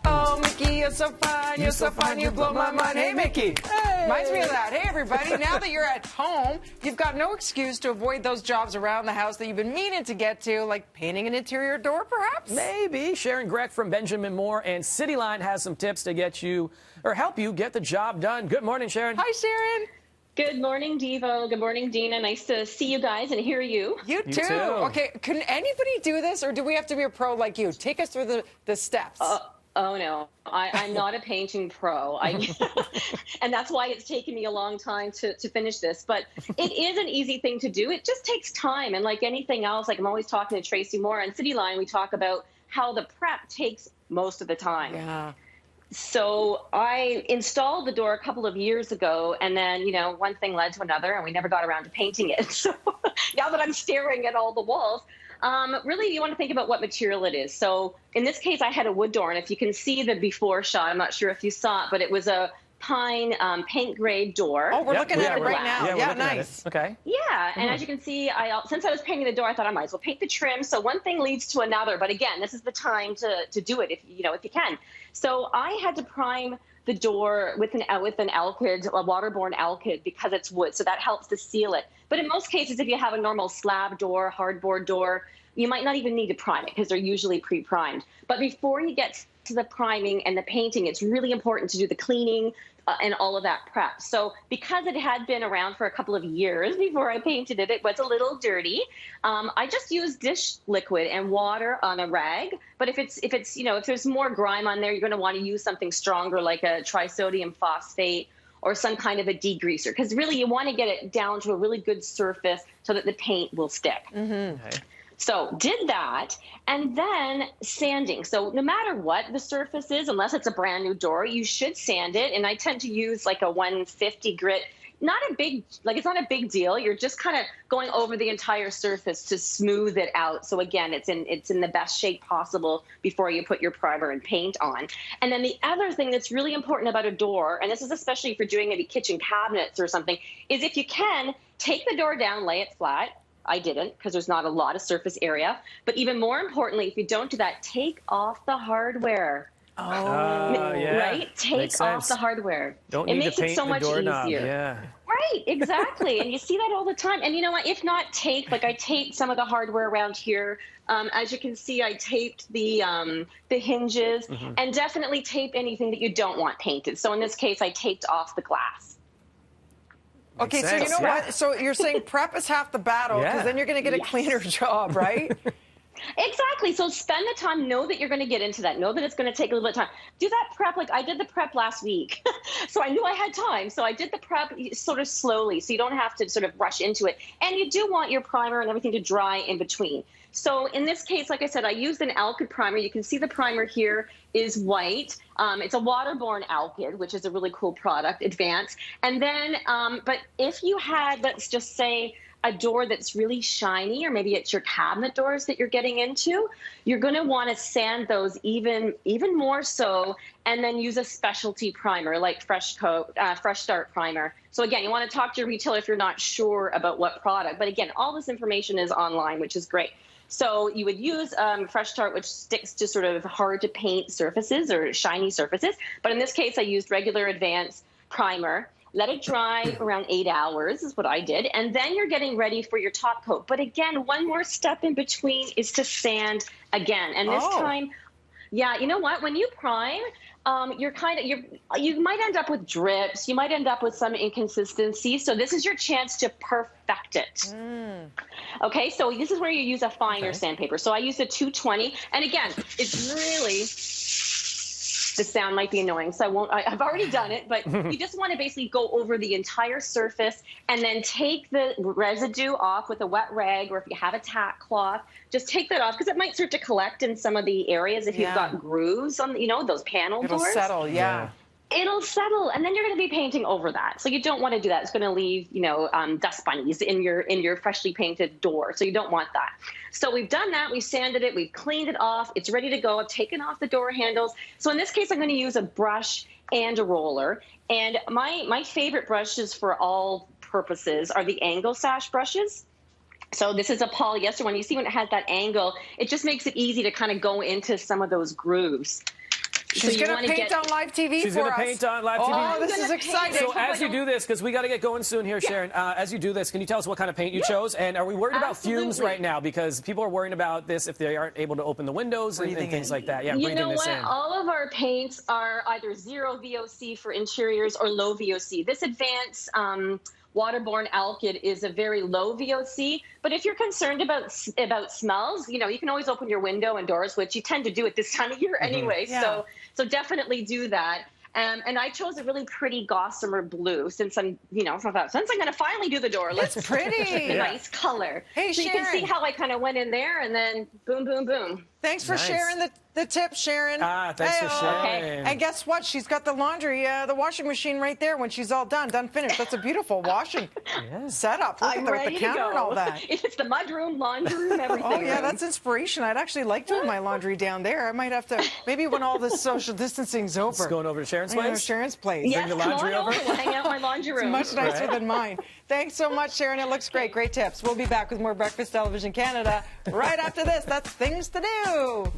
Oh, Mickey, you're so fine, you blow my mind. Hey, Mickey. Hey. Reminds me of that. Hey, everybody, now that you're at home, you've got no excuse to avoid those jobs around the house that you've been meaning to get to, like painting an interior door, perhaps? Maybe. Sharon Grech from Benjamin Moore and CityLine has some tips to get you, or help you get the job done. Good morning, Sharon. Hi, Sharon. Good morning, Devo. Good morning, Dina. Nice to see you guys and hear you. You too. Okay, can anybody do this, or do we have to be a pro like you? Take us through the steps. Oh, no. I'm not a painting pro. And that's why it's taken me a long time to finish this. But it is an easy thing to do. It just takes time. And like anything else, like I'm always talking to Tracy Moore on CityLine, we talk about how the prep takes most of the time. Yeah. So I installed the door a couple of years ago, and then, you know, one thing led to another, and we never got around to painting it. So now that I'm staring at all the walls, really, you want to think about what material it is. So in this case, I had a wood door, and if you can see the before shot, I'm not sure if you saw it, but it was a pine paint grade door. Oh, we're looking at it right now. Yeah, nice. Okay. Yeah, and as you can see, since I was painting the door, I thought I might as well paint the trim. So one thing leads to another, but again, this is the time to do it if you can. So I had to prime the door with an alkyd, a waterborne alkyd, because it's wood, so that helps to seal it. But in most cases, if you have a normal slab door, hardboard door, you might not even need to prime it because they're usually pre-primed. But before you get to the priming and the painting, it's really important to do the cleaning and all of that prep. So because it had been around for a couple of years before I painted it, it was a little dirty. I just used dish liquid and water on a rag. But if there's more grime on there, you're going to want to use something stronger like a trisodium phosphate or some kind of a degreaser, because really you want to get it down to a really good surface so that the paint will stick. Mm-hmm. Okay. So did that, and then sanding. So no matter what the surface is, unless it's a brand new door, you should sand it. And I tend to use like a 150 grit. It's not a big deal. You're just kind of going over the entire surface to smooth it out. So again, it's in the best shape possible before you put your primer and paint on. And then the other thing that's really important about a door, and this is especially if you're doing maybe kitchen cabinets or something, is if you can, take the door down, lay it flat. I didn't, because there's not a lot of surface area. But even more importantly, if you don't do that, take off the hardware. Oh, yeah. Right? Take off the hardware. Don't it need makes to paint it so the much doorknob. easier. Yeah. Right, exactly. And you see that all the time. And you know what? If not tape, like I taped some of the hardware around here. As you can see, I taped the hinges, and definitely tape anything that you don't want painted. So in this case, I taped off the glass. Okay, so you know what? So you're saying prep is half the battle, because then you're going to get a cleaner job, right? Exactly. So spend the time. Know that you're going to get into that. Know that it's going to take a little bit of time. Do that prep. Like I did the prep last week. So I knew I had time. So I did the prep sort of slowly, so you don't have to sort of rush into it. And you do want your primer and everything to dry in between. So in this case, like I said, I used an alkyd primer. You can see the primer here is white. It's a waterborne alkyd, which is a really cool product, Advance. And then, but if you had, let's just say, a door that's really shiny, or maybe it's your cabinet doors that you're getting into, you're going to want to sand those even more so, and then use a specialty primer like Fresh Start primer. So again, you want to talk to your retailer if you're not sure about what product. But again, all this information is online, which is great. So you would use Fresh Start, which sticks to sort of hard to paint surfaces or shiny surfaces. But in this case, I used regular Advance primer. Let it dry around 8 hours is what I did. And then you're getting ready for your top coat. But again, one more step in between is to sand again. And this time, yeah, you know what? When you prime, you might end up with drips. You might end up with some inconsistency. So this is your chance to perfect it. Okay, so this is where you use a finer sandpaper. So I used a 220. And again, it's really... The sound might be annoying, so I've already done it, but you just want to basically go over the entire surface and then take the residue off with a wet rag, or if you have a tack cloth, just take that off, because it might start to collect in some of the areas if you've got grooves on, those panel doors. It'll settle, yeah. It'll settle, and then you're going to be painting over that. So you don't want to do that. It's going to leave, dust bunnies in your freshly painted door. So you don't want that. So we've done that. We've sanded it. We've cleaned it off. It's ready to go. I've taken off the door handles. So in this case, I'm going to use a brush and a roller. And my favorite brushes for all purposes are the angle sash brushes. So this is a polyester one. You see when it has that angle, it just makes it easy to kind of go into some of those grooves. She's going to paint on live TV She's going to paint on live TV. Oh, this is exciting. So as you do this, because we got to get going soon here, Sharon, as you do this, can you tell us what kind of paint you chose? And are we worried about fumes right now? Because people are worrying about this if they aren't able to open the windows and things like that. Yeah, you breathing know this what? in. All of our paints are either 0 VOC for interiors or low VOC. This advanced waterborne alkyd is a very low VOC, but if you're concerned about smells, you know, you can always open your window and doors, which you tend to do at this time of year anyway. Yeah. So definitely do that. And I chose a really pretty gossamer blue since I'm, you know, since I'm going to finally do the door. It's pretty. A nice color. Hey, so Sharon. you can see how I kind of went in there and then boom, boom, boom. Thanks for sharing the tip, Sharon. Thanks for sharing. Okay. And guess what? She's got the laundry, the washing machine right there when she's all done finished. That's a beautiful washing setup. Look at that with the counter and all that. It's the mudroom, laundry room, everything. Oh, yeah, that's inspiration. I'd actually like doing my laundry down there. I might have to, maybe when all this social distancing's over. It's going over to Sharon's You know, place? Sharon's place. Yes, Bring the laundry come on over? We'll hang out in my laundry room. Much nicer than mine. Thanks so much, Sharon. It looks great. Great tips. We'll be back with more Breakfast Television Canada right after this. That's Things to Do.